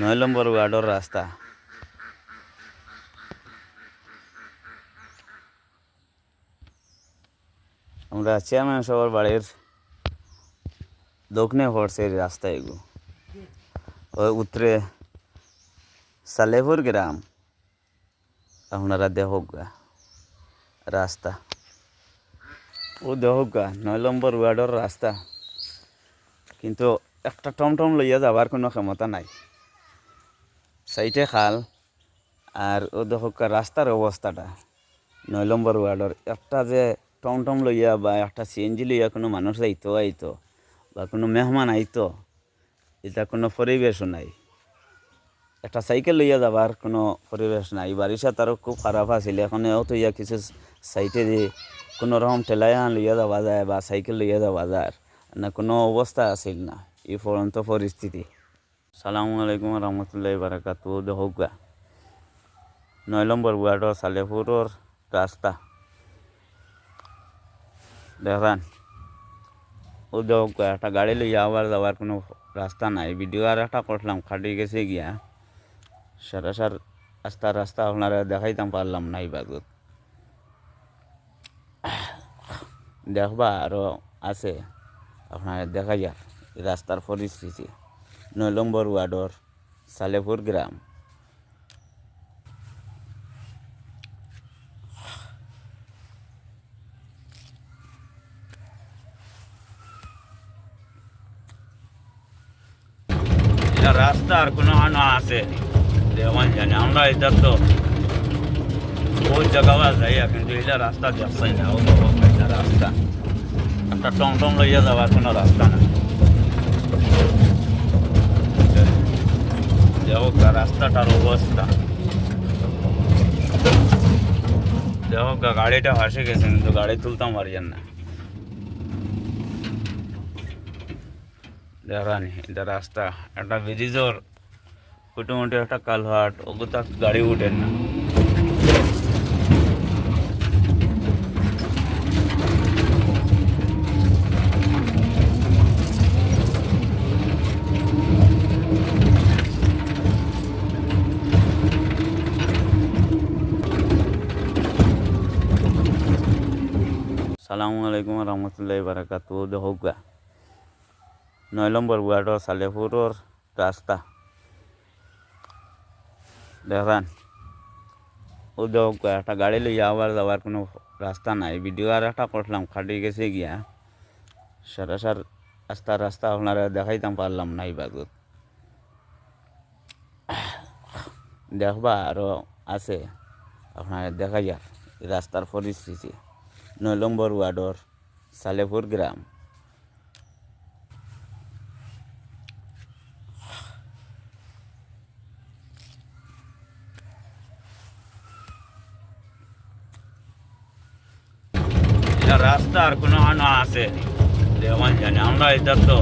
নয় নম্বর ওয়ার্ডের রাস্তা। আমরা চেয়ারম্যান সবার বাড়ির দক্ষিণে পড়ছে এই রাস্তা এগু। ওই উত্তরে সালেপুর গ্রাম আপনারা দেখোগা রাস্তা। ও দেখোগা ৯ নম্বর ওয়ার্ডের রাস্তা, কিন্তু একটা টমটম লইয়া যাবার কোনো ক্ষমতা নাই। সাইটে খাল আর ও দেখোগা রাস্তার অবস্থাটা। ৯ নম্বর ওয়ার্ডের একটা যে টমটম লইয়া বা একটা সিএনজি লইয়া কোনো মানুষ আইতো বা কোনো মেহমান আইতো, এটা কোনো পরিবেশও নাই। একটা সাইকেল লইয়া যাবার কোনো পরিবেশ নাই। বারিশা তারও খুব খারাপ আছিল, এখন এও তো ইয়া কিছু সাইটে দিয়ে কোনো রকম ঠেলাইয়া লইয়া যাওয়া যায় বা সাইকেল লইয়া যাওয়া যায় না, কোনো অবস্থা আছিল না এই পরন্ত পরিস্থিতি। সালামু আলাইকুম রহমতুল্লাহ বারাকাতু। দেখোগা ৯ নম্বর ওয়ার্ডের সালেপুরের রাস্তা দেখান। ও দেখোগা একটা গাড়ি লইয়া আবার যাওয়ার কোনো রাস্তা নাই। ভিডিও আর একটা করলাম, খাটি গেছে গিয়া সরাসর রাস্তা আপনারা দেখাইতাম পারলাম না। এই বাগত দেখবা আরও আছে, আপনারা দেখা যাক রাস্তার পরিস্থিতি। ৯ নম্বর ওয়ার্ডের সালেপুর গ্রাম। এটা রাস্তা আর কোনো আনা আছে যেমন জানি আমরা এটা তো বহু জায়গাও যাইয়া, কিন্তু এটা রাস্তা দেখছাই না। ও এটা রাস্তা একটা টমটম লইয়া যাওয়ার কোনো রাস্তা না। দেখো রাস্তাটার অবস্থা, দেখো গাড়িটা ভাসে গেছে, কিন্তু গাড়ি তুলতাম পারিয়েন না। দেখানি এটা রাস্তা একটা ব্রিজর মোটামুটি একটা কালভার্ট, ওগুলো গাড়ি উঠেন না। সালামু আলাইকুম রহমতুল্লাহ বারাকাতু। দেখোগা ৯ নম্বর ওয়ার্ডের সালেপুরের রাস্তা দেখান। ও দেখোগা একটা গাড়ি লইয়া আবার যাওয়ার কোনো রাস্তা নাই। ভিডিও আর একটা করলাম, খাটি গেছে গিয়া সরাসর রাস্তা আপনারা দেখাইতাম পারলাম না। এই বাগত দেখবা আরও আছে, আপনারা দেখা যাক রাস্তার পরিস্থিতি। ৯ নম্বর ওয়ার্ডের সালেপুর গ্রাম। এটা রাস্তা আর কোনো আনা আছে যেমন জানি আমরা এটা তো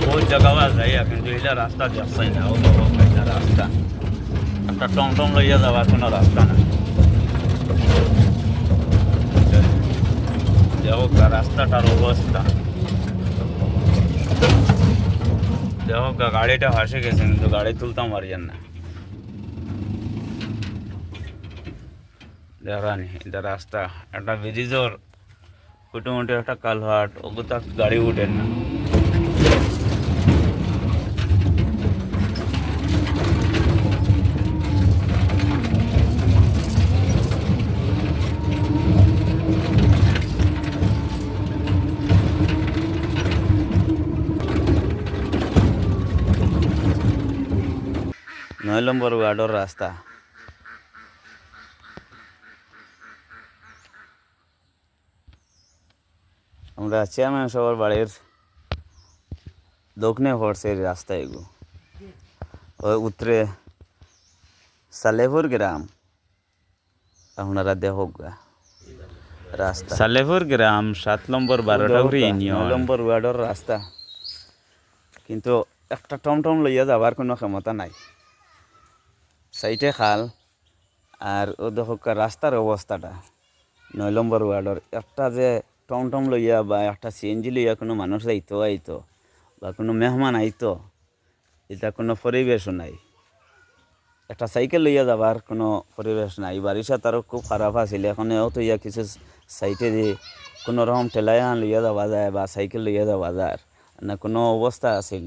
বহু জায়গাও যাইয়া, কিন্তু এটা রাস্তা দেখছাই না। ও এটা রাস্তা একটা টমটম লইয়া যাওয়ার কোনো রাস্তা না। দেখো রাস্তাটার অবস্থা, দেখো গাড়িটা ভাসে গেছে, কিন্তু গাড়ি তুলতাম পারিয়েন না। দেখানি এটা রাস্তা একটা ব্রিজর মোটামুটি একটা কালভার্ট, ওগুলো গাড়ি উঠেন না। ৯ নম্বর ওয়ার্ডের রাস্তা। আমরা চেয়ারম্যান সবার বাড়ির দক্ষিণে পড়ছে এই রাস্তা এগু। ওই উত্তরে সালেপুর গ্রাম আপনারা দেখোগা রাস্তা। সালেপুর গ্রাম ৭ নম্বর ১২টাউরি ইউনিয়ন ৯ নম্বর ওয়ার্ডের রাস্তা, কিন্তু একটা টমটম লইয়া যাবার কোনো ক্ষমতা নাই। সাইটে খাল আর ও দেখোগা রাস্তার অবস্থাটা। ৯ নম্বর ওয়ার্ডের একটা যে টমটম লইয়া বা একটা সিএনজি লইয়া কোনো মানুষ আইতো বা কোনো মেহমান আইতো, এটা কোনো পরিবেশও নাই, একটা সাইকেল লইয়া যাবার কোনো পরিবেশ নাই। বারিশা তারও খুব খারাপ আছিল, এখন এও তো ইয়া কিছু সাইটে দিয়ে কোনো রকম ঠেলাইয়া লইয়া যাওয়া যায় বা সাইকেল লইয়া যাওয়া যায় না, কোনো অবস্থা আছিল।